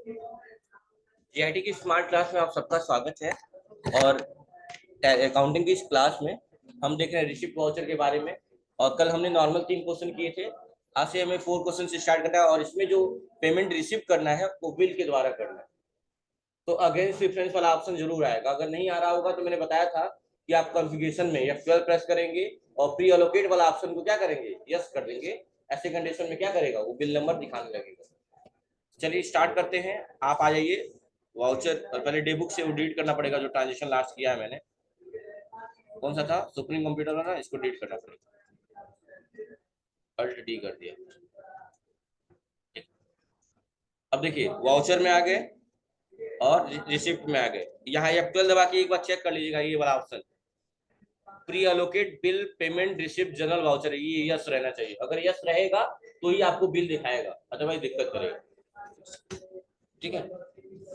GIT की smart class में आप सबका स्वागत है। और अकाउंटिंग की इस क्लास में हम देख रहे हैं रिसिप्ट वाउचर के बारे में। और कल हमने नॉर्मल 3 क्वेश्चन किए थे। आज से हमें 4 क्वेश्चन से स्टार्ट करना है और इसमें जो पेमेंट रिसीव करना है वो बिल के द्वारा करना है। तो अगेंस्ट डिफरेंस वाला ऑप्शन जरूर आएगा। अगर नहीं आ रहा होगा तो मैंने बताया था कि आप कॉन्फ़िगरेशन में F12 प्रेस करेंगे और प्री अलोकेट वाला ऑप्शन को क्या करेंगे, यस कर देंगे। ऐसे कंडीशन में क्या करेगा, वो बिल नंबर दिखाने लगेगा। चलिए स्टार्ट करते हैं। आप आ जाइए वाउचर। और पहले डे बुक से वो डिलीट करना पड़ेगा जो ट्रांजेक्शन लास्ट किया है मैंने। कौन सा था, सुप्रीम कंप्यूटर वाला, इसको डिलीट करना पड़ेगा। अल्ट डी कर दिया। अब देखिए वाउचर में आ गए और रिसिप्ट में आ गए। यहाँ F12 दबा के एक बार चेक कर लीजिएगा, ये वाला option pre allocate bill payment receipt general voucher, ये यस रहना चाहिए। अगर यस रहेगा तो ही आपको बिल दिखाएगा, अदरवाइज दिक्कत करेगा। ठीक है,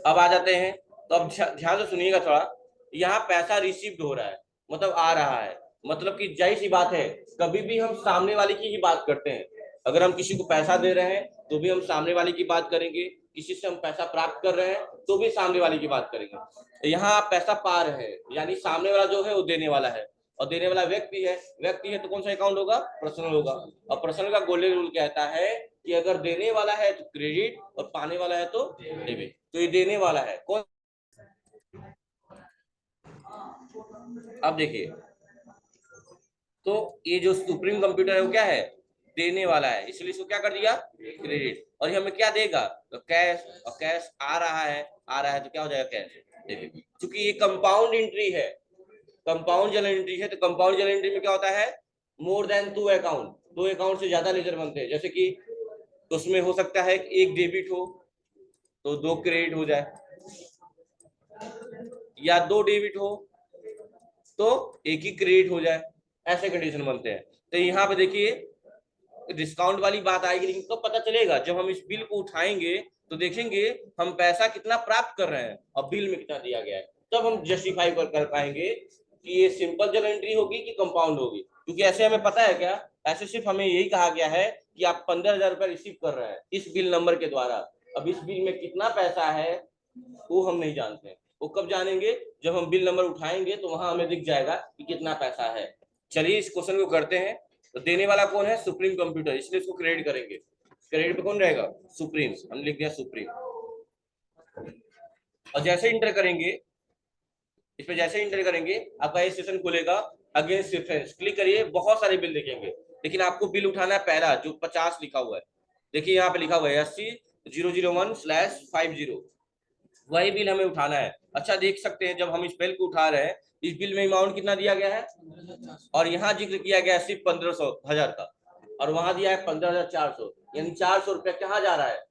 अब आ जाते हैं। तो अब ध्यान से सुनिएगा थोड़ा। यहाँ पैसा रिसीव्ड हो रहा है, मतलब आ रहा है, मतलब कि जाहिर सी बात है कभी भी हम सामने वाले की ही बात करते हैं। अगर हम किसी को पैसा दे रहे हैं तो भी हम सामने वाले की बात करेंगे, किसी से हम पैसा प्राप्त कर रहे हैं तो भी सामने वाले की बात करेंगे। यहाँ आप पैसा पा रहे हैं यानी सामने वाला जो है वो देने वाला है, और देने वाला व्यक्ति है तो कौन सा अकाउंट होगा, पर्सनल होगा। और पर्सनल का गोल्डन रूल कहता है कि अगर देने वाला है तो क्रेडिट और पाने वाला है तो डेबिट। तो ये देने वाला है कौन। अब देखिए, तो ये जो सुप्रीम कंप्यूटर है वो क्या है, देने वाला है, इसलिए इसको क्या कर दिया, क्रेडिट। और ये हमें क्या देगा, तो कैश। और कैश आ रहा है तो क्या हो जाएगा, कैश डेबिट। क्योंकि ये कंपाउंड एंट्री है, कंपाउंड जर्नल एंट्री है। तो कंपाउंड जर्नल एंट्री में क्या होता है, मोर देन 2 अकाउंट, 2 अकाउंट से ज्यादा लेजर बनते हैं। जैसे कि तो उसमें हो सकता है कि एक डेबिट हो तो 2 क्रेडिट हो जाए, या 2 डेबिट हो तो एक ही क्रेडिट हो जाए, ऐसे कंडीशन बनते हैं। तो यहाँ पे देखिए डिस्काउंट वाली बात आएगी, लेकिन कब पता चलेगा, जब हम इस बिल को उठाएंगे तो देखेंगे हम पैसा कितना प्राप्त कर रहे हैं और बिल में कितना दिया गया है। तब हम जस्टिफाई कर पाएंगे कि ये सिंपल जर्नल एंट्री होगी कि कंपाउंड होगी। क्योंकि ऐसे हमें पता है क्या, ऐसे सिर्फ हमें यही कहा गया है कि आप 15,000 रुपए रिसीव कर रहे हैं इस बिल नंबर के द्वारा। अब इस बिल में कितना पैसा है वो हम नहीं जानते। वो कब जानेंगे, जब हम बिल नंबर उठाएंगे तो वहां हमें दिख जाएगा कि कितना पैसा है। चलिए इस क्वेश्चन को करते हैं। तो देने वाला कौन है, सुप्रीम कंप्यूटर, इसलिए इसको क्रेडिट करेंगे। क्रेडिट पे कौन रहेगा, सुप्रीम, हमने लिख दिया सुप्रीम। और जैसे इंटर करेंगे, इस पे जैसे इंटर करेंगे आपका ये सेशन खुलेगा, अगेंस्ट डिफरेंस क्लिक करिए, बहुत सारे बिल देखेंगे। लेकिन आपको बिल उठाना है पहला जो 50 लिखा हुआ है। देखिए यहाँ पे लिखा हुआ है 80,001/50, वही बिल हमें उठाना है। अच्छा देख सकते हैं जब हम इस बिल को उठा रहे हैं, इस बिल में अमाउंट कितना दिया गया है, और यहाँ जिक्र किया गया है सिर्फ 15,000 का, और वहां दिया है 15,400, यानी 400 रुपया कहाँ जा रहा है,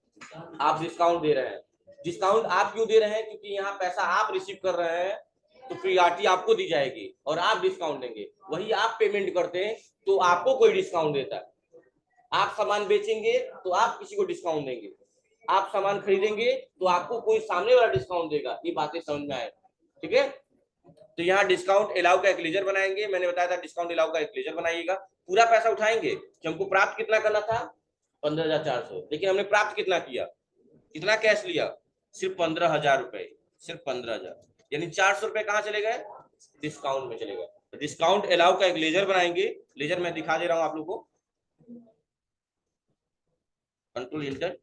आप डिस्काउंट दे रहे हैं। डिस्काउंट आप क्यों दे रहे हैं, क्योंकि यहाँ पैसा आप रिसीव कर रहे हैं तो प्रियॉरिटी आपको दी जाएगी और आप डिस्काउंट देंगे। वही आप पेमेंट करते हैं तो आपको कोई डिस्काउंट देता है। आप सामान बेचेंगे तो आप किसी को डिस्काउंट देंगे, आप सामान खरीदेंगे तो आपको कोई सामने वाला डिस्काउंट देगा। ये बातें समझ में आए, ठीक है। तो यहाँ डिस्काउंट अलाउ का एक लेजर बनाएंगे, मैंने बताया था डिस्काउंट अलाउ का एक लेजर बनाइएगा। पूरा पैसा उठाएंगे कि हमको प्राप्त कितना करना था, 15,400, लेकिन हमने प्राप्त कितना किया, कितना कैश लिया, सिर्फ 15,000 रुपए, सिर्फ 15,000, यानी 400 रुपए कहाँ चले गए, डिस्काउंट में चले गए। तो डिस्काउंट अलाउ का एक लेजर बनाएंगे, लेजर मैं दिखा दे रहा हूँ आप लोग को, कंट्रोल इंटर।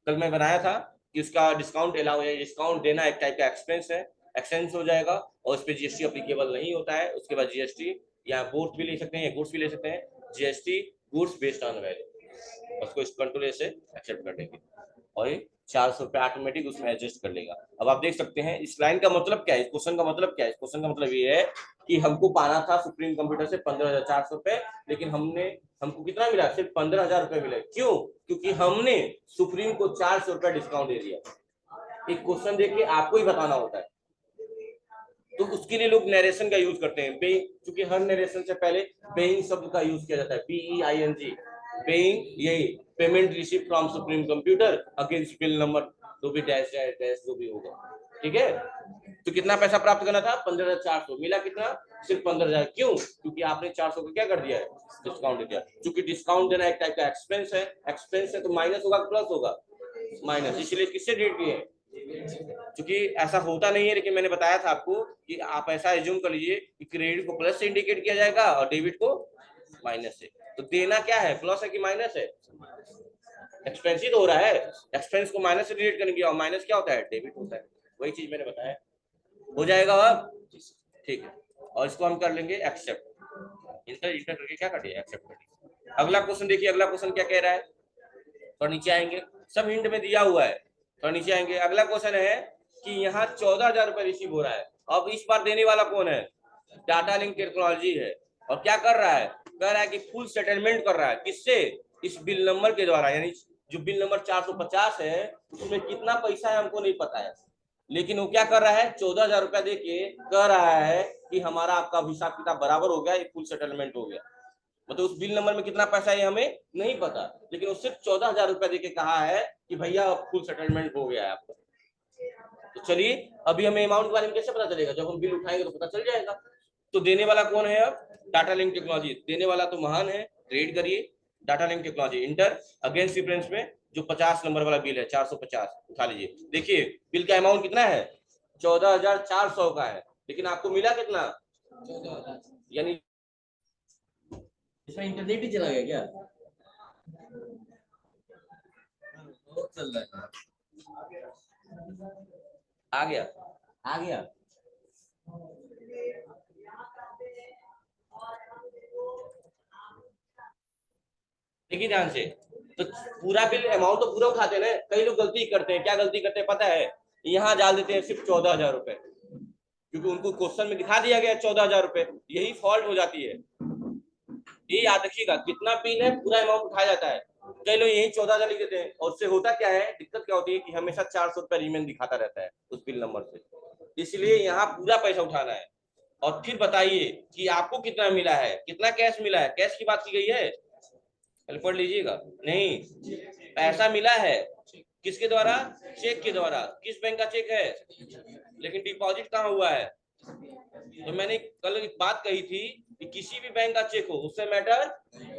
कल मैं बनाया था कि उसका डिस्काउंट अलाउ है, डिस्काउंट देना एक टाइप का एक्सपेंस है, एक्सपेंस हो जाएगा और उस पर जीएसटी अप्लीकेबल नहीं होता है। उसके बाद जीएसटी या गुड्स भी ले सकते हैं या गुड्स भी ले सकते हैं, GST goods based on value, उसको इस कंट्रोल ए से एक्सेप्ट कर देंगे और ये 400 रुपए ऑटोमेटिक उसमें एडजस्ट कर लेगा। अब आप देख सकते हैं इस लाइन का मतलब क्या है, इस क्वेश्चन का मतलब क्या है। इस क्वेश्चन का मतलब ये है कि हमको पाना था सुप्रीम कंप्यूटर से 15,400 रुपए, लेकिन हमको कितना मिला, सिर्फ 15,000 रुपए मिले। क्यों, क्योंकि हमने सुप्रीम को 400 रुपए डिस्काउंट दे दिया। एक क्वेश्चन देख के आपको ही बताना होता है, तो उसके लिए लोग नरेशन का यूज करते हैं, पेइंग, क्योंकि हर नरेशन से पहले पेइंग शब्द का यूज किया जाता है, PEING, पेइंग, यही payment receive from supreme computer against bill number, तो भी डैश डैश डैश जो भी होगा, ठीक है। तो कितना पैसा प्राप्त करना था, 15,400, मिला कितना, सिर्फ 15,000। क्यों, क्योंकि आपने 400 को क्या कर दिया है, डिस्काउंट दे दिया। क्योंकि डिस्काउंट देना एक टाइप का एक्सपेंस है तो माइनस होगा प्लस होगा, माइनस, इसलिए किससे डिलीट किए, क्योंकि ऐसा होता नहीं है, लेकिन मैंने बताया था आपको कि आप ऐसा एज्यूम कर लीजिए कि क्रेडिट को प्लस से इंडिकेट किया जाएगा और डेबिट को माइनस से। तो देना क्या है, प्लस है कि माइनस है? एक्सपेंस ही तो हो रहा है, एक्सपेंस को माइनस से रिलेट करेंगे और माइनस क्या होता है, डेबिट होता है। वही चीज मैंने बताया, हो जाएगा अब, ठीक है। और इसको हम कर लेंगे एक्सेप्ट, इंटर इंटर करके क्या करिए, एक्सेप्ट करिए। अगला क्वेश्चन देखिए, अगला क्वेश्चन क्या कह रहा है, तो नीचे आएंगे, सब हिंट में दिया हुआ है, तो नीचे आएंगे। अगला क्वेश्चन है कि यहाँ 14,000 रुपए रिसीव हो रहा है। अब इस बार देने वाला कौन है, टाटा लिंक टेक्नोलॉजी है। और क्या कर रहा है, कह रहा है कि फुल सेटलमेंट कर रहा है, किससे, इस बिल नंबर के द्वारा। यानी जो बिल नंबर 450 है उसमें कितना पैसा है हमको नहीं पता है, लेकिन वो क्या कर रहा है, 14,000 रुपया दे के कह रहा है कि हमारा आपका हिसाब किताब बराबर हो गया, ये फुल सेटलमेंट हो गया। मतलब उस बिल नंबर में कितना पैसा है हमें नहीं पता, लेकिन उससे 14,000 रुपया देके कहा है कि भैया फुल सेटलमेंट हो गया है आपका। तो चलिए, अभी हमें अमाउंट के बारे में कैसे पता चलेगा, जब हम बिल उठाएंगे तो पता चल जाएगा। तो देने वाला कौन है, अब टाटा लिंक टेक्नोलॉजी, देने वाला तो महान है, रेड करिए Tata link technology, inter against difference में जो 50 नंबर वाला बिल है 450 उठा लीजिए। देखिए बिल का अमाउंट कितना है, 14,400 का है, लेकिन आपको मिला कितना, 14,000। यानी इसमें इंटरनेट ही चला गया क्या, चल रहा है, आ गया, आ गया। देखिए ध्यान से, तो पूरा बिल अमाउंट तो पूरा उठाते हैं ना, कई लोग गलती करते हैं, क्या गलती करते हैं पता है, यहाँ डाल देते हैं सिर्फ 14,000 रुपए, क्योंकि उनको क्वेश्चन में दिखा दिया गया 14,000 रुपए, यही फॉल्ट हो जाती है। ये याद रखिएगा, कितना बिल है पूरा अमाउंट उठाया जाता है, कई लोग यही 14,000 लिख देते हैं, और उससे होता क्या है, दिक्कत क्या होती है कि हमेशा 400 रुपया रिमेन दिखाता रहता है उस बिल नंबर से, इसलिए यहाँ पूरा पैसा उठाना है। और फिर बताइए कि आपको कितना मिला है, कितना कैश मिला है, कैश की बात की गई है, पढ़ लीजिएगा, नहीं पैसा मिला है किसके द्वारा, चेक के द्वारा, किस बैंक का चेक है, लेकिन डिपॉजिट कहाँ हुआ है। तो मैंने कल एक बात कही थी कि किसी भी बैंक का चेक हो उससे मैटर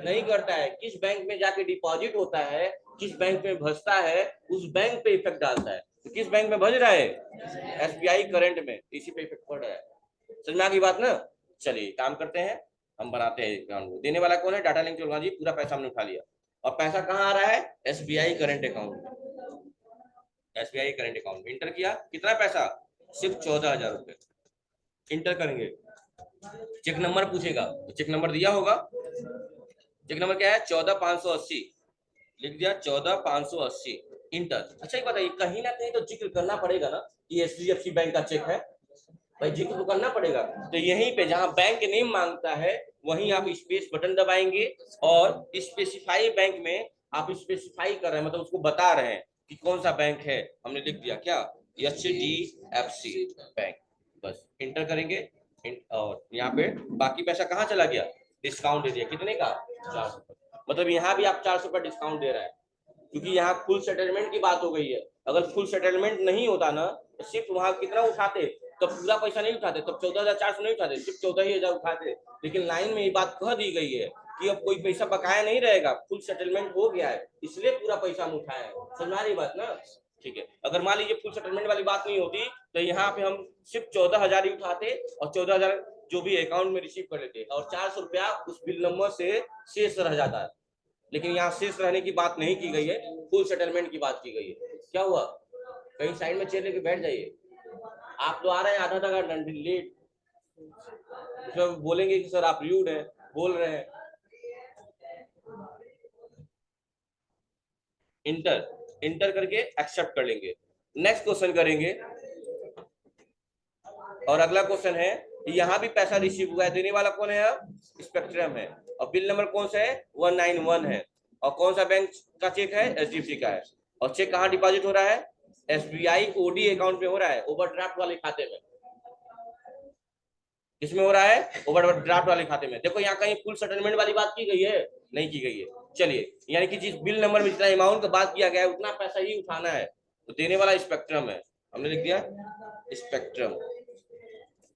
नहीं करता है, किस बैंक में जाके डिपॉजिट होता है, किस बैंक में भजता है, उस बैंक पे इफेक्ट डालता है। तो किस बैंक में भज रहा है, एसबीआई करंट में, इसी पे इफेक्ट पड़ रहा है। समझ में आ गई बात ना, चलिए काम करते हैं, हम बनाते हैं अकाउंट। देने वाला कौन है, टाटा लिंक टेक्नोलॉजी, पूरा पैसा हमने उठा लिया, और पैसा कहाँ आ रहा है, SBI current account, SBI current account में इंटर किया, कितना पैसा, सिर्फ 14,000 रुपए, इंटर करेंगे। चेक नंबर पूछेगा, तो चेक नंबर दिया होगा, चेक नंबर क्या है, 14,580, लिख दिया 14,580, इंटर। अच्छा एक बताइए, कहीं ना कहीं तो जिक्र करना पड़ेगा ना कि एचडीएफसी बैंक का चेक है, भाई जिक्र तो करना पड़ेगा। तो यहीं पे जहां बैंक नेम मांगता है वहीं आप स्पेस बटन दबाएंगे, और स्पेसिफाई बैंक में आप स्पेसिफाई कर रहे हैं, मतलब उसको बता रहे हैं कि कौन सा बैंक है, हमने लिख दिया क्या, एचडीएफसी बैंक, बस इंटर करेंगे। और यहाँ पे बाकी पैसा कहाँ चला गया, डिस्काउंट दे दिया, कितने का, 400, मतलब यहाँ भी आप 400 का डिस्काउंट दे रहा है, क्योंकि यहाँ फुल सेटलमेंट की बात हो गई है। अगर फुल सेटलमेंट नहीं होता ना, तो सिर्फ वहां कितना उठाते, तो पूरा पैसा नहीं उठाते, तब 14,400 नहीं उठाते, सिर्फ 14,000 उठाते। लेकिन लाइन में ये बात कह दी गई है कि अब कोई पैसा बकाया नहीं रहेगा, फुल सेटलमेंट हो गया है, इसलिए पूरा पैसा हम उठाए हैं। समझ रही बात ना, ठीक है। अगर मान लीजिए फुल सेटलमेंट वाली बात नहीं होती, तो यहाँ पे हम सिर्फ 14,000 ही उठाते, और 14,000 जो भी अकाउंट में रिसीव कर लेते, और 400 रुपया उस बिल नंबर से शेष रह जाता है। लेकिन यहाँ शेष रहने की बात नहीं की गई है, फुल सेटलमेंट की बात की गई है। क्या हुआ, कहीं साइड में चेयर लेके बैठ जाइए, आप तो आ रहे हैं आधा आधा लेट, तो बोलेंगे कि सर आप रूड हैं, बोल रहे हैं। इंटर इंटर करके एक्सेप्ट कर लेंगे, नेक्स्ट क्वेश्चन करेंगे। और अगला क्वेश्चन है, यहाँ भी पैसा रिसीव हुआ है, देने वाला कौन है, अब स्पेक्ट्रम है, और बिल नंबर कौन सा है, 191 है, और कौन सा बैंक का चेक है, एचडीएफसी का है, और चेक कहाँ डिपॉजिट हो रहा है, एसबीआई ओडी अकाउंट पे हो रहा है, ओवरड्राफ्ट वाले खाते में। किसमें हो रहा है, ओवरड्राफ्ट वाले खाते में। देखो यहाँ कहीं फुल सेटलमेंट वाली बात की गई है, नहीं की गई है। चलिए, यानी कि जिस बिल नंबर में जितना अमाउंट का बात किया गया है उतना पैसा ही उठाना है, तो देने वाला स्पेक्ट्रम है, हमने लिख दिया स्पेक्ट्रम,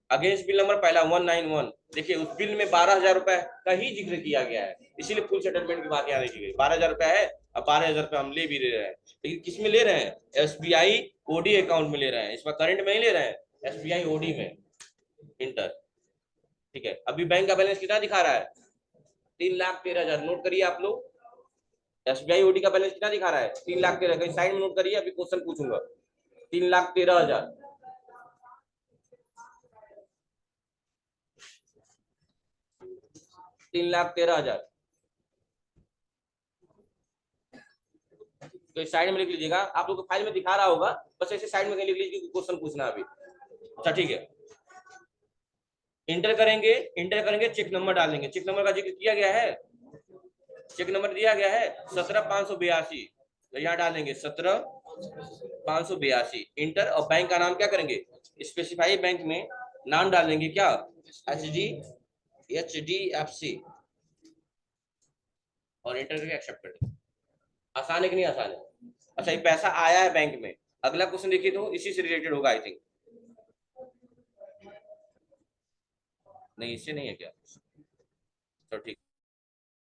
अगेंस्ट बिल नंबर पहला 191, देखिए उस बिल में 12,000 रुपए का ही जिक्र किया गया है, इसीलिए फुल सेटलमेंट की बात यहाँ लिखी गई। 12,000 रुपए है, अब 12,000 रुपए हम ले भी रहे हैं, लेकिन किस में ले रहे हैं? एसबीआई ओडी अकाउंट में ले रहे हैं, इसमें करंट में ही ले रहे हैं, एसबीआई ओडी में इंटर। ठीक है, अभी बैंक का बैलेंस कितना दिखा रहा है? 3,13,000। नोट करिए आप लोग, एसबीआई ओडी का बैलेंस कितना दिखा रहा है? 3,13,000। कहीं साइड में नोट करिए, अभी क्वेश्चन पूछूंगा। 3,13,000, 3,13,000। तो साइड में लिख लीजिएगा, आप लोग को फाइल में दिखा रहा होगा, बस ऐसे साइड में कहीं लिख लीजिए, क्वेश्चन पूछना अभी। अच्छा ठीक है, इंटर करेंगे, इंटर करेंगे, चेक नंबर डालेंगे। चेक नंबर का जिक्र किया गया है, चेक नंबर दिया गया है 17,582, तो यहाँ डालेंगे 17,582 इंटर। और बैंक का नाम क्या करेंगे? स्पेसिफाई बैंक में नाम डालेंगे क्या? HDFC, और इंटर करके एक्सेप्ट कर देंगे। आसान है कि नहीं आसान है? अच्छा, ये पैसा आया है बैंक में। अगला क्वेश्चन देखिए, तो इसी से रिलेटेड होगा आई थिंक। नहीं, इससे नहीं है क्या? तो ठीक,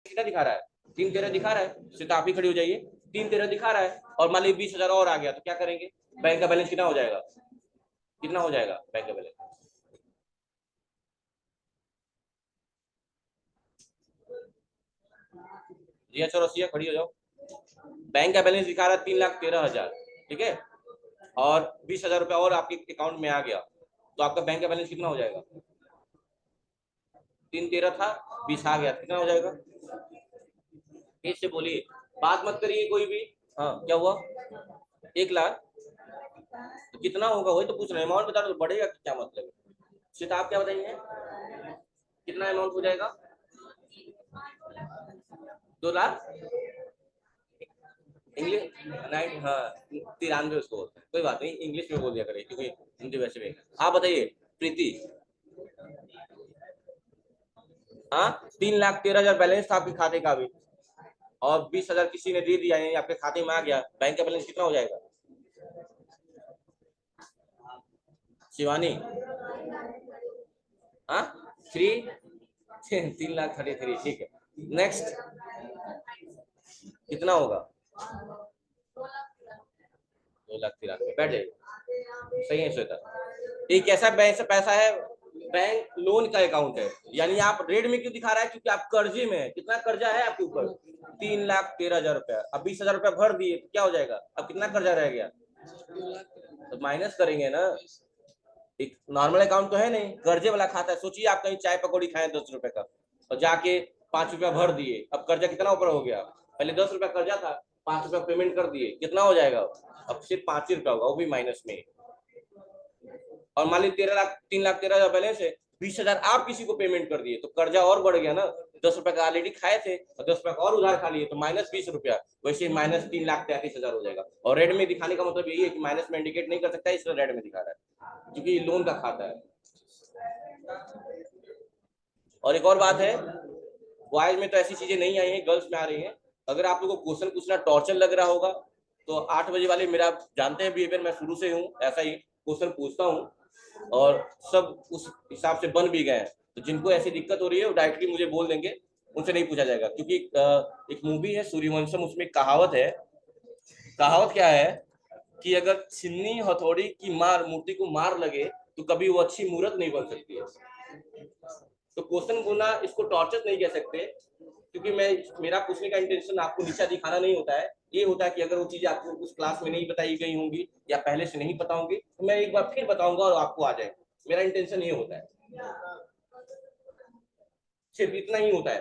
कितना दिखा रहा है? 3,13 दिखा रहा है, सिर्फ आप ही खड़ी हो जाइए। 3,13 दिखा रहा है, और मान लीजिए 20,000 और आ गया तो क्या करेंगे? बैंक का बैलेंस कितना हो जाएगा? कितना हो जाएगा बैंक का बैलेंस? जी अच्छा, रसिया खड़ी हो जाओ। बैंक का बैलेंस दिखा रहा है 3,13,000, ठीक है, और 20,000 रुपया और आपके अकाउंट में आ गया, तो आपका बैंक का बैलेंस कितना हो जाएगा? 3,13 था, 20 आ गया, कितना हो जाएगा? फिर से बोलिए, बात मत करिए कोई भी। हाँ, क्या हुआ? 1,00,000, तो कितना होगा वही तो पूछ रहे हैं, अमाउंट बता दो, तो बढ़ेगा क्या मतलब है? सीता आप क्या बताइए, कितना अमाउंट हो जाएगा? 2,00,000 इंग्लिश, नाइन, हाँ 93 उसको बोलते हैं, कोई बात नहीं, इंग्लिश में बोल दिया करें क्योंकि हिंदी वैसे भी। आप बताइए प्रीति। हाँ, 3,13,000 बैलेंस था आपके खाते का भी, और 20,000 किसी ने दे दिया, यानी आपके खाते में आ गया, बैंक का बैलेंस कितना हो जाएगा? शिवानी, हाँ 3,33,000, ठीक है। नेक्स्ट कितना होगा? 2,93,000, बैठ जाइए। सही है श्वेता, ये कैसा बैंक से पैसा है? बैंक लोन का अकाउंट है, यानी आप रेड में क्यों दिखा रहा है? क्योंकि आप कर्जे में है। कितना कर्जा है आपके ऊपर? 3,13,000 रुपया। अब 20,000 रुपया भर दिए तो क्या हो जाएगा? अब कितना कर्जा रह गया? तो माइनस करेंगे ना, एक नॉर्मल अकाउंट तो है नहीं, कर्जे वाला खाता है। सोचिए आप कहीं चाय पकौड़ी खाए 10 रुपए का, और जाके 5 रुपया भर दिए, अब कर्जा कितना ऊपर हो गया? पहले 10 रुपया कर्जा था, 5 रुपया पेमेंट कर दिए, कितना हो जाएगा? अब सिर्फ 5 रुपया होगा, वो भी माइनस में। और मान लीजिए 3,13,000 बैलेंस है, 20,000 आप किसी को पेमेंट कर दिए, तो कर्जा और बढ़ गया ना। 10 रुपए का ऑलरेडी खाए थे, और 10 रुपए का और उधार खा लिए, तो -20 रुपया, वैसे माइनस 3,33,000 हो जाएगा। और रेड में दिखाने का मतलब यही है कि माइनस में इंडिकेट नहीं कर सकता, इसलिए रेड में दिखा रहा है, क्योंकि ये लोन का खाता है। और एक और बात है, बॉयज में तो ऐसी चीजें नहीं आई हैं, गर्ल्स में आ रही हैं। अगर आप लोगों को क्वेश्चन पूछना टॉर्चर लग रहा होगा, तो 8 बजे वाले मेरा जानते हैं बिहेवियर, मैं शुरू से हूँ ऐसा ही क्वेश्चन पूछता हूँ, और सब उस हिसाब से बन भी गए हैं। तो जिनको ऐसी दिक्कत हो रही है वो डायरेक्टली मुझे बोल देंगे, उनसे नहीं पूछा जाएगा। क्योंकि एक मूवी है सूर्यवंशम, उसमें कहावत है। कहावत क्या है कि अगर छिन्नी हथौड़ी की मार मूर्ति को मार लगे, तो कभी वो अच्छी मूर्त नहीं बन सकती है। तो क्वेश्चन बोलना इसको टॉर्चर नहीं कह सकते, क्योंकि मेरा पूछने का इंटेंशन आपको नीचा दिखाना नहीं होता है। ये होता है कि अगर वो चीज आपको उस क्लास में नहीं बताई गई होंगी, या पहले से नहीं पता होंगी, तो मैं एक बार फिर बताऊंगा और आपको आ जाएगा। मेरा इंटेंशन ये होता है, सिर्फ इतना ही होता है।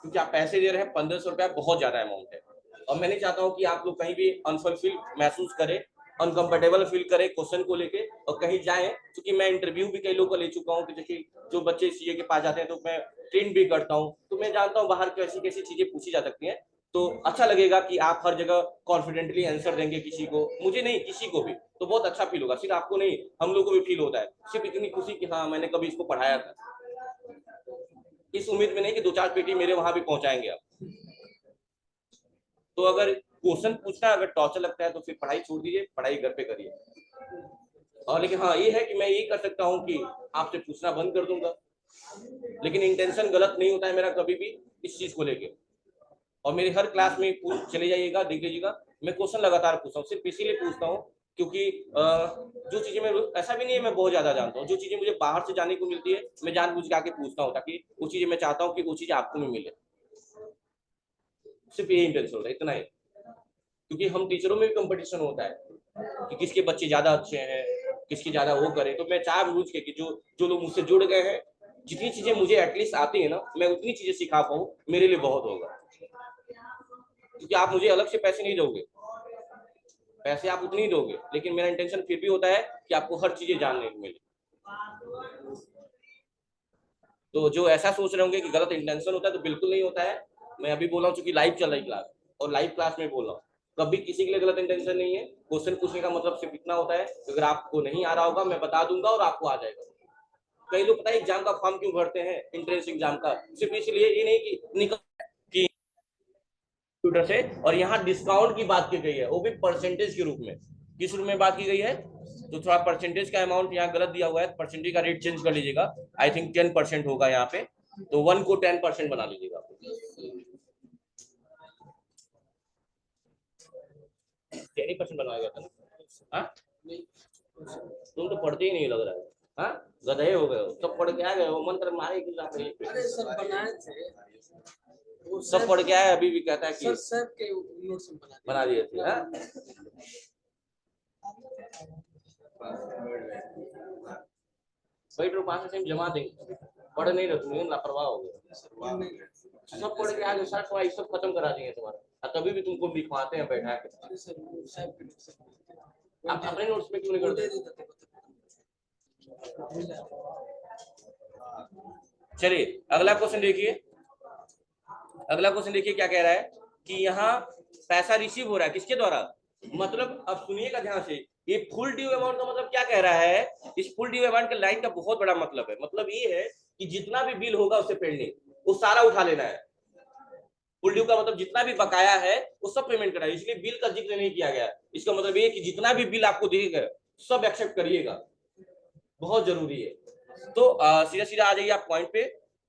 क्योंकि आप पैसे दे रहे हैं, 1,500 रुपया बहुत ज्यादा अमाउंट है, और मैं नहीं चाहता हूँ कि आप लोग कहीं भी अनफुलफिल महसूस करें, अनकंफर्टेबल फील करें क्वेश्चन को लेके, और कहीं जाएं। क्योंकि मैं इंटरव्यू भी कई लोगों का ले चुका हूँ, कि जैसे जो बच्चे सीए के पास जाते हैं, तो मैं ट्रेन भी करता हूँ, तो मैं जानता हूँ बाहर कैसी कैसी चीजें पूछी जा सकती हैं। तो अच्छा लगेगा कि आप हर जगह कॉन्फिडेंटली आंसर देंगे किसी को, मुझे नहीं किसी को भी, तो बहुत अच्छा फील होगा। सिर्फ आपको नहीं, हम लोग को भी फील होता है। सिर्फ इतनी खुशी कि हाँ मैंने कभी इसको पढ़ाया था, इस उम्मीद में नहीं कि 2-4 पेटी मेरे वहां भी पहुंचाएंगे आप। तो अगर क्वेश्चन पूछना अगर टॉर्चर लगता है, तो फिर पढ़ाई छोड़ दीजिए, पढ़ाई घर पे करिए। और लेकिन हाँ ये है कि मैं यही कर सकता हूँ कि आपसे पूछना बंद कर दूंगा, लेकिन इंटेंशन गलत नहीं होता है मेरा कभी भी इस चीज को लेके। और मेरे हर क्लास में चले जाइएगा, देख लीजिएगा, मैं क्वेश्चन लगातार पूछता हूँ, सिर्फ इसीलिए पूछता हूँ क्योंकि जो चीजें मैं, ऐसा भी नहीं है मैं बहुत ज्यादा जानता हूँ, जो चीजें मुझे बाहर से जानने को मिलती है मैं जानबूझ के आके पूछता हूँ, ताकि वो चीजें मैं चाहता हूँ कि वो चीजें आपको भी मिले। सिर्फ यही इंटेंशन होता है, इतना ही। क्योंकि हम टीचरों में भी कंपटीशन होता है कि किसके बच्चे ज्यादा अच्छे हैं, किसकी ज्यादा वो करे, तो मैं चाह बूझ के कि जो जो लोग मुझसे जुड़ गए हैं, जितनी चीजें मुझे एटलीस्ट आती है ना, मैं उतनी चीजें सिखा पाऊँ, मेरे लिए बहुत होगा। क्योंकि आप मुझे अलग से पैसे नहीं दोगे, पैसे आप उतनी ही दोगे, लेकिन मेरा इंटेंशन फिर भी होता है कि आपको हर चीजें जानने को मिले। तो जो ऐसा सोच रहे होंगे कि गलत इंटेंशन होता है, तो बिल्कुल नहीं होता है। मैं अभी बोला हूँ चूंकि लाइव चल रही क्लास, और लाइव क्लास में बोल रहा हूँ, कभी किसी के लिए गलत इंटेंशन नहीं है। क्वेश्चन पूछने का मतलब सिर्फ इतना होता है, अगर आपको नहीं आ रहा होगा मैं बता दूंगा और आपको आ जाएगा। कई लोग पता है एग्जाम का फॉर्म क्यों भरते हैं, एंट्रेंस एग्जाम का, सिर्फ इसलिए, ये नहीं कि निकल कि कंप्यूटर से। और यहाँ डिस्काउंट की बात की गई है, वो भी परसेंटेज के रूप में। किस रूप में बात की गई है? तो थोड़ा परसेंटेज का अमाउंट यहाँ गलत दिया हुआ है, परसेंटेज का रेट चेंज कर लीजिएगा। आई थिंक 10% होगा यहाँ पे, तो 1 को 10% बना लीजिएगा। 10% बनवाया गया था ना? हाँ? तुम तो पढ़ते ही नहीं लग रहा है। हाँ, गधे हो गए हो, सब पढ़ के आ गए हो, मंत्र मारे कि अरे सर बनाए थे, वो सब पढ़ के आए, अभी भी कहता है कि सर के नोट्स बना दिए थे। हाँ, वही 5 जमा देंगे, पढ़ नहीं रहे तुम, लापरवाह हो गए। सब पढ़ के आगे सर सवाई सब खत्म करा देंगे तुम्हारा, और तभी भी तुमको लिखवाते हैं बैठा के। आप अपने नोट्स में क्यों नहीं करते? चलिए अगला क्वेश्चन देखिए, अगला क्वेश्चन देखिए क्या कह रहा है कि यहाँ पैसा रिसीव हो रहा है किसके द्वारा, मतलब अब सुनिएगा ध्यान से, ये फुल ड्यू अमाउंट का मतलब क्या कह रहा है। इस फुल ड्यू अमाउंट के लाइन का बहुत बड़ा मतलब है, मतलब ये है कि जितना भी बिल होगा उससे पेंडिंग, वो सारा उठा लेना है। फुल ड्यू का मतलब जितना भी बकाया है वो सब पेमेंट करना है, इसलिए बिल का जिक्र नहीं किया गया। इसका मतलब ये कि जितना भी बिल आपको दिखेगा सब एक्सेप्ट करिएगा, बहुत जरूरी है। तो सीधा सीधा आ जाइए आप पॉइंट पे।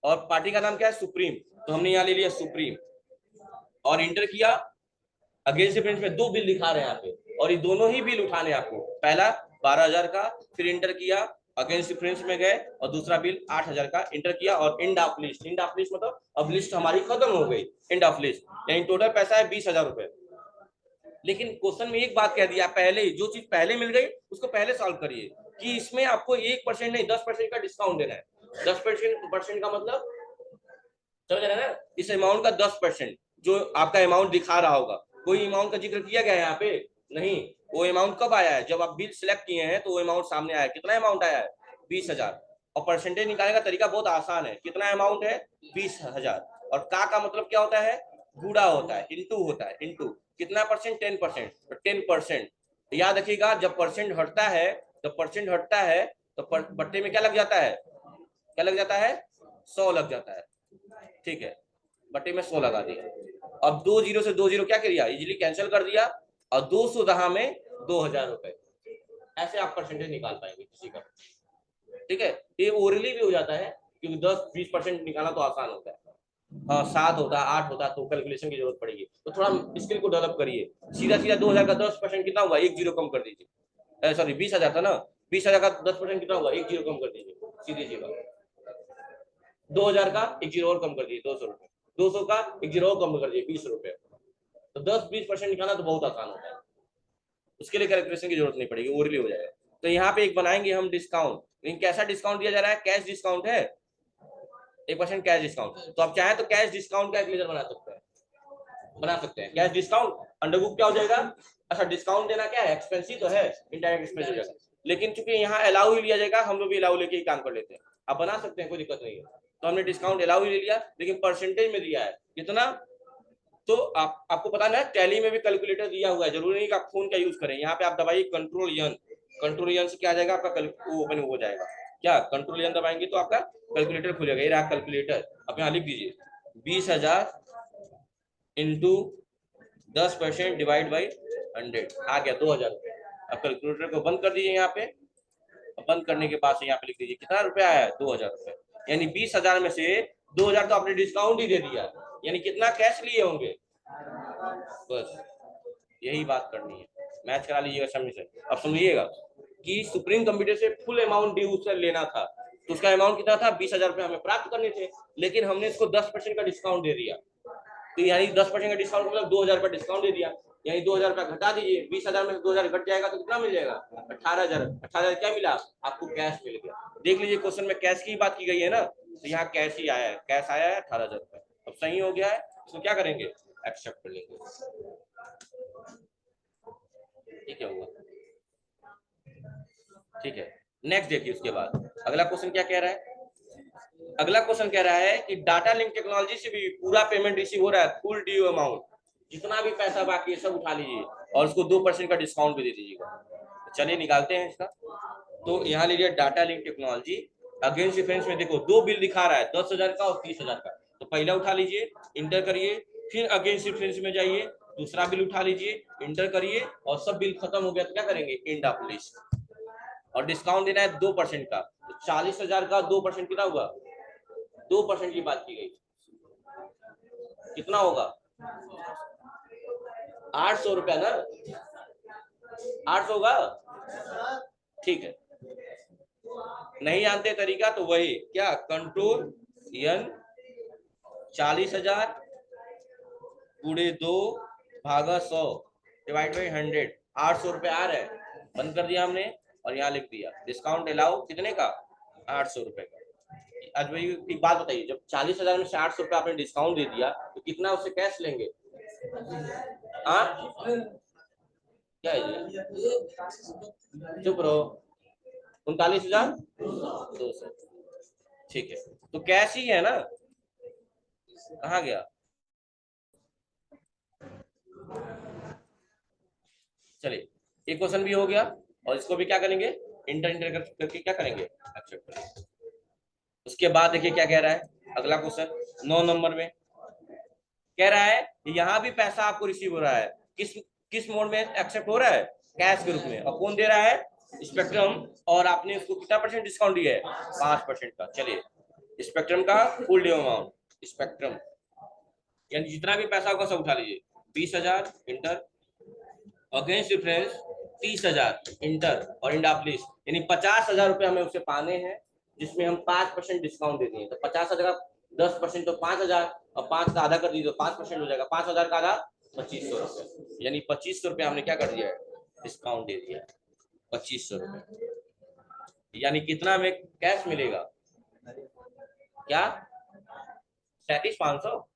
और पार्टी का नाम क्या है? सुप्रीम। तो हमने यहाँ ले लिया सुप्रीम और इंटर किया। अगेंस्ट डिफरेंस में 2 बिल दिखा रहे हैं यहाँ पे, और ये दोनों ही बिल उठाने आपको। पहला 12,000 का, फिर इंटर किया, अगेंस्ट डिफरेंस में गए, और दूसरा बिल 8,000 का इंटर किया, और end of list. End of list मतलब अब लिस्ट हमारी खत्म हो गई, एंड ऑफ लिस्ट, यानी टोटल पैसा है 20,000 रुपए। लेकिन क्वेश्चन में एक बात कह दिया पहले ही, जो चीज पहले मिल गई उसको पहले सॉल्व करिए कि इसमें आपको 1% नहीं 10% का डिस्काउंट देना है। 10% का मतलब समझ रहे हैं ना, इस अमाउंट का 10% जो आपका अमाउंट दिखा रहा होगा। कोई अमाउंट का जिक्र किया गया है यहाँ पे? नहीं। वो अमाउंट कब आया है? जब आप बिल सिलेक्ट किए हैं तो वो अमाउंट सामने आया है। कितना अमाउंट आया है? 20,000। और परसेंटेज निकालने का तरीका बहुत आसान है। कितना अमाउंट है? 20,000। और का मतलब क्या होता है? गुड़ा होता है, इंटू होता है। इंटू कितना परसेंट? 10%। तो 10% याद रखिएगा, जब परसेंट हटता है, जब परसेंट हटता है तो बट्टे में क्या लग जाता है? क्या लग जाता है? 100 लग जाता है। ठीक है, बटे में 100 लगा दिया। अब 2 जीरो से 2 जीरो क्या किया? इजीली कैंसिल कर दिया, और 200 दहा में 2,000 रुपए। ऐसे आप परसेंटेज निकाल पाएंगे किसी का। ठीक है, ये ओरली भी हो जाता है, क्योंकि 10-20% निकालना तो आसान होता है। हाँ, 7 होता है, 8 होता है, तो कैलकुलेशन की जरूरत पड़ेगी, तो थोड़ा स्किल को डेवलप करिए। सीधा सीधा 2,000 का 10% कितना हुआ? 1 जीरो कम कर दीजिए। सॉरी 20,000 था ना, 20,000 का 10% कितना हुआ? 1 जीरो कम कर दीजिए, सीधे सीधा। 2,000 का 1 जीरो और कम कर दीजिए, 200 रुपए। 200 का 1 जीरो और कम कर दीजिए, 20 रुपए। तो 10-20% निकालना तो बहुत आसान होता है, उसके लिए कैलकुलेशन की जरूरत नहीं पड़ेगी, ओरली हो जाएगा। तो यहाँ पे एक बनाएंगे हम डिस्काउंट, लेकिन कैसा डिस्काउंट दिया जा रहा है? कैश डिस्काउंट है, 1% कैश डिस्काउंट। तो आप चाहे तो कैश डिस्काउंट का एक लेजर बना सकते हैं, बना सकते हैं। कैश डिस्काउंट अंडर बुक क्या हो जाएगा? अच्छा, डिस्काउंट देना क्या है? एक्सपेंसिव तो है, इनडायरेक्ट एक्सपेंस हो जाएगा। लेकिन चूंकि यहाँ अलाउ ही लिया जाएगा, हम लोग भी अलाउ लेके ही काम कर लेते हैं। आप बना सकते हैं, कोई दिक्कत नहीं है। तो हमने डिस्काउंट अलाउ ही ले लिया, लेकिन परसेंटेज में दिया है कितना? तो आपको पता ना, टैली में भी कैलकुलेटर दिया हुआ है, जरूरी नहीं कि आप फोन का यूज करें। यहाँ पे आप दबाइए कंट्रोल यन, कंट्रोल यन से क्या आ जाएगा? आपका वो ओपन हो जाएगा। क्या कंट्रोल यन दबाएंगे तो आपका कैलकुलेटर खुलेगा। ये रहा कैलकुलेटर, आप यहाँ लिख दीजिए 20,000 इंटू 10% डिवाइड बाई 100, आ गया 2,000 रुपये। अब कैलकुलेटर को बंद कर दीजिए यहाँ पे, बंद करने के बाद से यहाँ पे लिख दीजिए कितना रुपया आया है, 2000 रुपये। यानी 20,000 में से 2000 तो आपने डिस्काउंट ही दे दिया, यानी कितना कैश लिए होंगे, बस यही बात करनी है। मैच करा लीजिएगा सामने से। अब समझिएगा कि सुप्रीम कंप्यूटर से फुल अमाउंट ड्यू उससे लेना था, तो उसका अमाउंट कितना था, 20,000 रुपये हमें प्राप्त करने थे, लेकिन हमने इसको 10% का डिस्काउंट दे दिया। तो यानी 10% का डिस्काउंट मतलब 2000 रुपये डिस्काउंट दे दिया, यानी 2000 रुपये घटा दीजिए, 20,000 में से 2000 घट जाएगा तो कितना मिल जाएगा, 18,000। 18,000 क्या मिला आपको, कैश मिल गया। देख लीजिए क्वेश्चन में कैश की बात की गई है ना, तो यहाँ कैश ही आया है, कैश आया है 18,000 रुपये। अब सही हो गया है, इसको क्या करेंगे, एक्सेप्ट कर लेंगे। ठीक है हुआ, ठीक है। नेक्स्ट देखिए, उसके बाद अगला क्वेश्चन क्या कह रहा है। अगला क्वेश्चन कह रहा है कि डाटा लिंक टेक्नोलॉजी से भी पूरा पेमेंट रिसीव हो रहा है, फुल ड्यू अमाउंट, जितना भी पैसा बाकी है सब उठा लीजिए और उसको 2% का डिस्काउंट भी दे दीजिएगा। तो चलिए निकालते हैं इसका। तो यहाँ लीजिए data link technology, against difference में देखो दो बिल दिखा रहा है, 10,000 का और 30,000 का। तो पहला उठा लीजिए, इंटर करिए, फिर अगेंस्ट डिफरेंस में जाइए, दूसरा बिल उठा लीजिए, इंटर करिए, और सब बिल खत्म हो गया तो क्या करेंगे, एंड ऑफ लिस्ट। और डिस्काउंट देना है 2% का, तो 40,000 का 2% कितना हुआ, 2% की बात की गई, कितना होगा, 800 रुपया ना, 800 होगा, ठीक है। नहीं जानते तरीका तो वही क्या, कंट्रोल N 40,000 पूरे 2 भागा 100 डिवाइड बाई 100, 800 रुपये आ रहा है, बंद कर दिया हमने और यहाँ लिख दिया डिस्काउंट अलाउ कितने का, 800 रुपये का। आज भाई एक बात बताइए, जब 40,000 में से 800 रुपये आपने डिस्काउंट दे दिया तो कितना उससे कैश लेंगे, हाँ क्या है जी, चुप रहो, 39,200, ठीक है। तो कैश ही है ना, कहाँ गया, चलिए एक क्वेश्चन भी हो गया, और इसको भी क्या करेंगे, इंटर करके क्या करेंगे, एक्सेप्ट करेंगे। उसके बाद देखिए क्या कह रहा है अगला क्वेश्चन 9 नंबर में, कह रहा है यहाँ भी पैसा आपको रिसीव हो रहा है, किस किस मोड में एक्सेप्ट हो रहा है, कैश के रूप में, और कौन दे रहा है, स्पेक्ट्रम, और आपने उसको कितना % डिस्काउंट दिया है, 5% का। चलिए स्पेक्ट्रम का फुल ड्यू अमाउंट, स्पेक्ट्रम यानी जितना भी पैसा होगा सब उठा लीजिए, 20,000 इंटर, अगेंस्ट डिफरेंस 30,000 इंटर, और इंड ऑफ लिस्ट, यानी 50,000 रुपये हमें उससे पाने हैं, जिसमें हम 5% डिस्काउंट दे दिए। तो 50,000 का 10% तो 5,000, और 5 का आधा कर दीजिए तो 5% हो जाएगा, 5,000 का आधा 2,500 रुपये, यानी 2,500 रुपये हमने क्या कर दिया है, डिस्काउंट दे दिया, 2,500 रुपये। यानी कितना हमें कैश मिलेगा, क्या 37,500,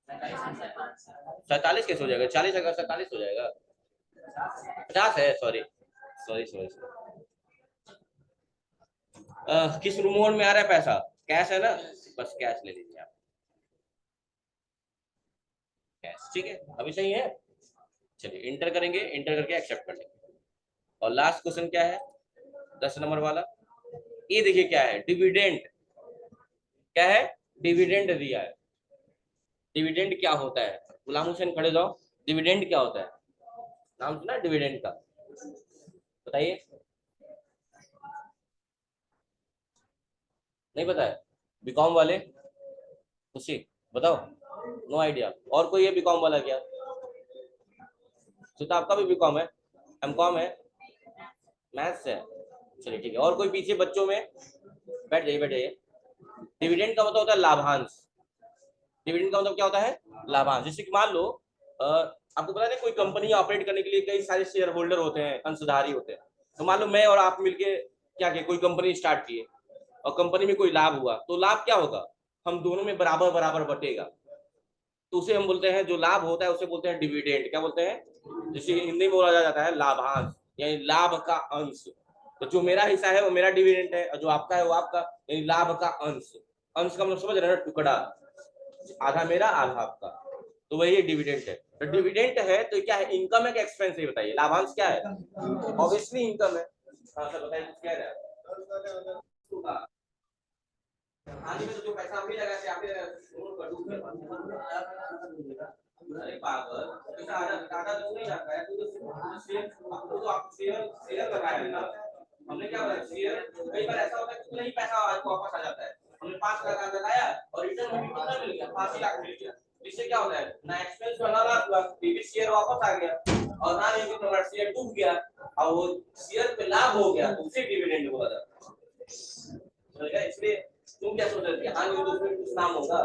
47 कैसे हो जाएगा, 40 अगर 47 हो जाएगा, 50 है, सॉरी सॉरी सॉरी, किस मोड में आ रहा है पैसा, कैश है ना, बस कैश ले लीजिए आप, कैश, ठीक है अभी सही है। चलिए इंटर करेंगे, इंटर करके एक्सेप्ट कर लेंगे। और लास्ट क्वेश्चन क्या है, 10 नंबर वाला, ये देखिए क्या है, डिविडेंड, क्या है, डिविडेंड दिया है। डिविडेंड क्या होता है, गुलाम हुसैन खड़े जाओ, डिविडेंड क्या होता है, नाम सुना डिविडेंड का, बताइए, नहीं पता है, बीकॉम वाले खुशी बताओ, नो आइडिया, और कोई है बीकॉम वाला क्या, तो आपका भी बीकॉम है, एमकॉम है, मैथ्स है, चलिए ठीक है। और कोई पीछे बच्चों में, बैठ जाइए बैठ जाइए। डिविडेंड का मतलब होता है लाभांश, डिविडेंड का मतलब क्या होता है, लाभांश। जैसे कि मान लो आपको पता नहीं, कोई कंपनी ऑपरेट करने के लिए कई सारे शेयर होल्डर होते हैं, अंशधारी होते हैं। तो मान लो मैं और आप मिलके क्या किए, कोई कंपनी स्टार्ट किए, और कंपनी में कोई लाभ हुआ, तो लाभ क्या होगा, हम दोनों में बराबर बराबर बटेगा, तो उसे हम बोलते हैं, जो लाभ होता है उसे बोलते हैं डिविडेंड। क्या बोलते हैं, जैसे हिंदी में बोला जाता है लाभांश, यानी लाभ का अंश। तो जो मेरा हिस्सा है वो मेरा डिविडेंड है, और जो आपका है वो आपका, यानी लाभ का अंश। अंश का मतलब समझ रहे हैं ना, टुकड़ा, आधा मेरा आधा आपका, तो वही डिविडेंड है। तो डिविडेंड है तो क्या है, इनकम है कि एक्सपेंस है, बताइए, लाभांश क्या है, ऑब्वियसली इनकम है। हाँ सर बताइए क्या है, आगे में तो जो पैसा हमने लगाया आपने अरे पागल, पैसा आधा आधा तो नहीं जाता है, तो शेयर आपको, तो आप शेयर लगाया है ना, हमने क्या बोला शेयर, कई बार ऐसा होता है कि नहीं पैसा आपको वापस आ जाता है, हमने 5 लाख लगाया और रिटर्न में कितना मिल गया, 5 लाख मिल गया। इससे क्या होता है, ना एक्सपेंस बना रहा, डेबिट शेयर वापस आ गया और ना ये कन्वर्ट शेयर डूब गया और वो शेयर पे लाभ हो गया, तो उसे डिविडेंड बोला जाता है। इसलिए तुम क्या सोच रहे थे, हाँ ये तो उसमें कुछ नाम होगा,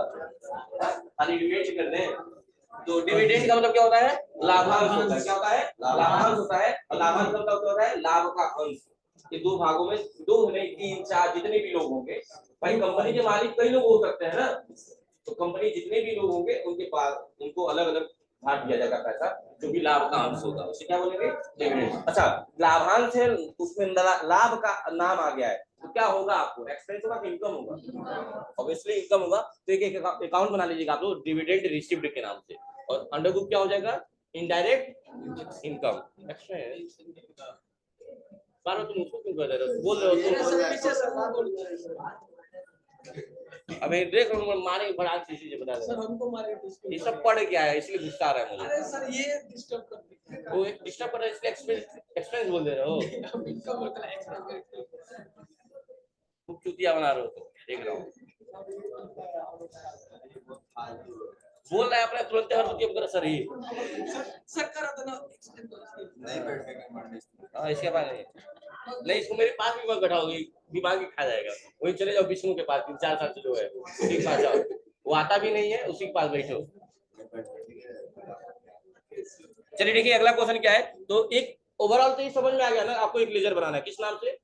खाली डिविडेंड कर दें। तो डिविडेंड का मतलब क्या होता है, लाभांश होता है। क्या होता है, लाभांश होता है। और लाभांश का मतलब क्या होता है, लाभ का अंश। ये दो भागों में, दो नहीं 3 4 जितने भी लोग होंगे, भाई कंपनी के मालिक कई लोग हो सकते हैं ना, तो कंपनी जितने भी लोग होंगे उनके पास उनको अलग अलग भाग दिया जाएगा पैसा, जो भी लाभ का अंश होगा उसे क्या बोलेंगे, डिविडेंड। अच्छा, लाभांश है, उसमें लाभ का नाम आ गया है, तो क्या होगा, आपको एक्सपेंस होगा कि इनकम होगा, ऑब्वियसली इनकम होगा। तो एक अकाउंट बना लीजिएगा आप लोग डिविडेंड रिसीव्ड के नाम से, और अंडर ग्रुप क्या हो जाएगा, इनडायरेक्ट इनकम एक्सपेंस। बार तुम उसको क्यों कर रहे हो, बोल रहे हो अबे देख मारे बड़ा किसी से बता दे सर, हमको मारे ये सब पढ़ क्या है, इसलिए गुस्सा आ रहा है मुझे। अरे सर ये डिस्टर्ब कर वो एक डिस्टर्ब कर रहा है, इसलिए एक्सपेंस बोल दे रहे हो, खूब चुतिया बना रहे हो तो देख रहा हूँ। बोल रहा है अपने तुरंत हर चुतिया कर सर ही सर करा तो ना नहीं बैठेगा, हां इसके पास नहीं, इसको मेरे पास भी मत बैठाओगे, दिमाग ही खा जाएगा। वही चले जाओ विष्णु के पास, 3 4 साल से जो है उसी के पास जाओ, वो आता भी नहीं है, उसी के पास बैठो। चलिए देखिए अगला क्वेश्चन क्या है, तो एक ओवरऑल तो ये समझ में आ गया ना, आपको एक लेजर बनाना है, किस नाम से,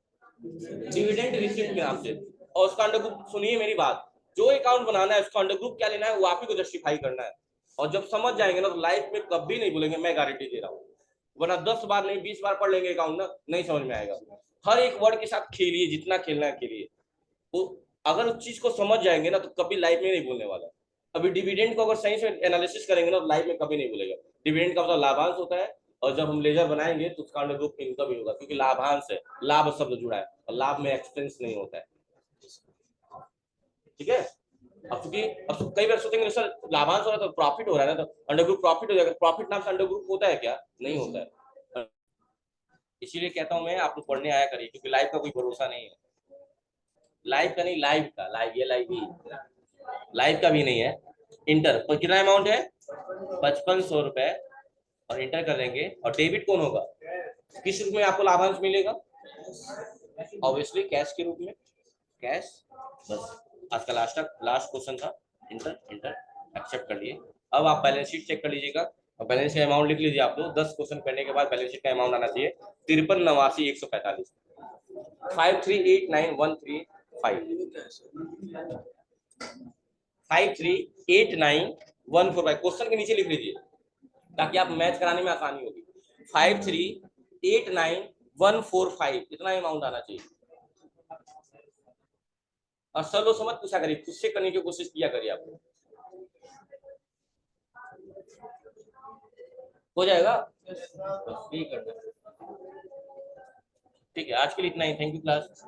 डिविडेंड रिसीव्ड के नाम से। और उसका अंडर ग्रुप, सुनिए मेरी बात, जो अकाउंट बनाना है उसका अंडर ग्रुप क्या लेना है, वो आप ही को जस्टिफाई करना है। और जब समझ जाएंगे ना, तो लाइफ में कभी नहीं बोलेंगे, मैं गारंटी दे रहा हूँ, वरना 10 बार नहीं 20 बार पढ़ लेंगे अकाउंट ना, नहीं समझ में आएगा। हर एक वर्ड के साथ खेलिए, जितना खेलना है खेलिए, तो अगर उस चीज को समझ जाएंगे ना, तो कभी लाइफ में नहीं बोलने वाला। अभी डिविडेंड को अगर सही से एनालिसिस करेंगे ना, तो लाइफ में कभी नहीं बोलेगा। डिविडेंड का मतलब लाभांश होता है, और जब हम लेजर बनाएंगे तो उसका अंडर ग्रुप इनकम ही होगा, क्योंकि लाभांश है, लाभ शब्द जुड़ा है, और लाभ में एक्सपेंस नहीं होता है। ठीक है, अब कई बार सोचेंगे सर लाभांश हो रहा है तो प्रॉफिट हो रहा है ना, तो अंडर ग्रुप प्रॉफिट हो जाएगा, प्रॉफिट नाम से अंडर ग्रुप होता है क्या, नहीं होता है। इसीलिए कहता हूं मैं, आप लोग पढ़ने आया करिए, क्योंकि लाइफ का कोई भरोसा नहीं है। लाइफ का नहीं, लाइव का, लाइव ये लाइव ही, लाइव का भी नहीं है। इंटर तो कितना अमाउंट है, 5500 रुपए, और इंटर कर देंगे। और डेबिट कौन होगा, किस रूप में आपको लाभांश मिलेगा, ऑब्वियसली कैश के रूप में, कैश। बस आज का लास्ट क्वेश्चन था, इंटर इंटर एक्सेप्ट कर लिए। अब आप बैलेंस शीट चेक कर लीजिएगा, और बैलेंस का अमाउंट लिख लीजिए आप लोग, 10 क्वेश्चन करने के बाद बैलेंस शीट का अमाउंट आना चाहिए 53,89,145, 5389,145 क्वेश्चन के नीचे लिख लीजिए, ताकि आप मैच कराने में आसानी होगी। 5389,145 इतना अमाउंट आना चाहिए। और सर लोग समझ पूछा करिए, खुद से करने की कोशिश किया करिए, आपको हो जाएगा। ठीक है, आज के लिए इतना ही, थैंक यू क्लास।